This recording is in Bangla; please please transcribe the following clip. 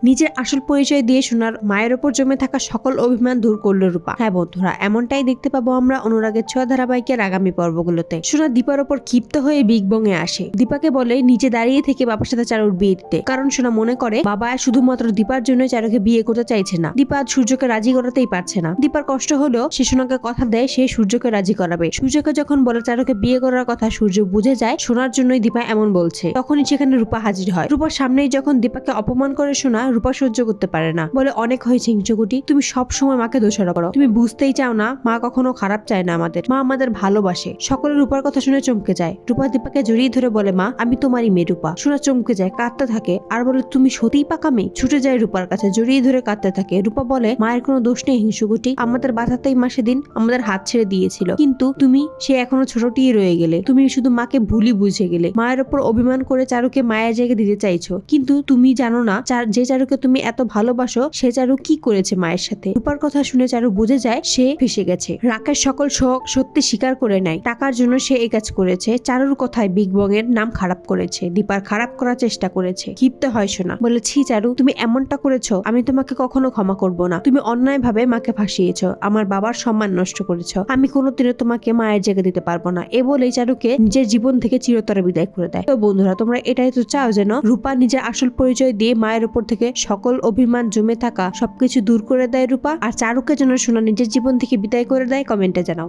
নিজের আসল পরিচয় দিয়ে সোনার মায়ের ওপর জমে থাকা সকল অভিমান দূর করলো রূপা। হ্যাঁ বন্ধুরা, এমনটাই দেখতে পাবো আমরা অনুরাগের ছোঁয়া ধারাবাহিকের আগামী পর্বগুলোতে। সোনা দীপার ওপর ক্ষিপ্ত হয়ে বিগ বং এ আসে। দীপাকে বলে নিচে দাঁড়িয়ে থেকে বাবার সাথে চারুর বিয়ে দিতে, কারণ সোনা মনে করে বাবা শুধুমাত্র দীপার জন্য চারুকে বিয়ে করতে চাইছে না, দীপা সূর্যকে রাজি করাতেই পারছে না। দীপার কষ্ট হলেও সে সোনাকে কথা দেয় সে সূর্যকে রাজি করাবে। সূর্যকে যখন বলে চারুকে বিয়ে করার কথা, সূর্য বুঝে যায় সোনার জন্যই দীপা এমন বলছে। তখনই সেখানে রূপা হাজির হয়। রূপার সামনেই যখন দীপাকে অপমান করে সোনা, রূপা সহ্য করতে পারে না, বলে অনেক হয়েছে হিংসুকুটি, তুমি সব সময় মাকে দোষারোপ করো, তুমি বুঝতেই চাও না মা কখনো খারাপ চায় না, মা আমাদের ভালোবাসে। সকলে রূপার কথা শুনে চমকে যায়। রূপা দীপাকে জড়িয়ে ধরে বলে মা আমি তোমারই মেয়ে। রূপা সোনা চমকে যায়, কাঁদতে থাকে আর বলে তুমি সত্যিই পাকা মেয়ে। ছুটে যায় রূপার কাছে, জড়িয়ে ধরে কাঁদতে থাকে। রূপা বলে মায়ের কোনো দোষ নেই হিংসুকুটি, আমাদের বাধাতেই মা সেদিন আমাদের হাত ছেড়ে দিয়েছিল, কিন্তু তুমি সে এখনো ছোটটিই রয়ে গেলে, তুমি শুধু মাকে ভুলই বুঝে গেলে, মায়ের ওপর অভিমান করে চারুকে মায়ের জায়গায় দিতে চাইছো, কিন্তু তুমি জানো না যে চারুকে তুমি এত ভালোবাসো সে চারু কি করেছে মায়ের সাথে। রূপার কথা শুনে চারু বুঝে যায় সে ফেসে গেছে। রাকেশ সকল শোক সত্যি স্বীকার করে নেয়, টাকার জন্য সে এই কাজ করেছে। চারুর কথায় বিগ বং এর নাম খারাপ করেছে, দীপার খারাপ করার চেষ্টা করেছে। ক্ষিপ্ত হয় সোনা, বলে ছি চারু তুমি এমনটা করেছো, আমি তোমাকে কখনো ক্ষমা করব না। তুমি অন্যায় ভাবে মাকে ফাঁসিয়েছো, আমার বাবার সম্মান নষ্ট করেছো, আমি কোনোদিনও তোমাকে মায়ের জায়গা দিতে পারবো না। এ বলেই চারুকে নিজের জীবন থেকে চিরতরে বিদায় করে দেয়। তো বন্ধুরা, তোমরা এটাই তো চাও যেন রূপা নিজের আসল পরিচয় দিয়ে মায়ের উপর থেকে সকল অভিমান জমে থাকা সবকিছু দূর করে দেয় রূপা, আর চারুকে যেন সোনা নিজের জীবন থেকে বিদায় করে দেয়। কমেন্টে জানাও।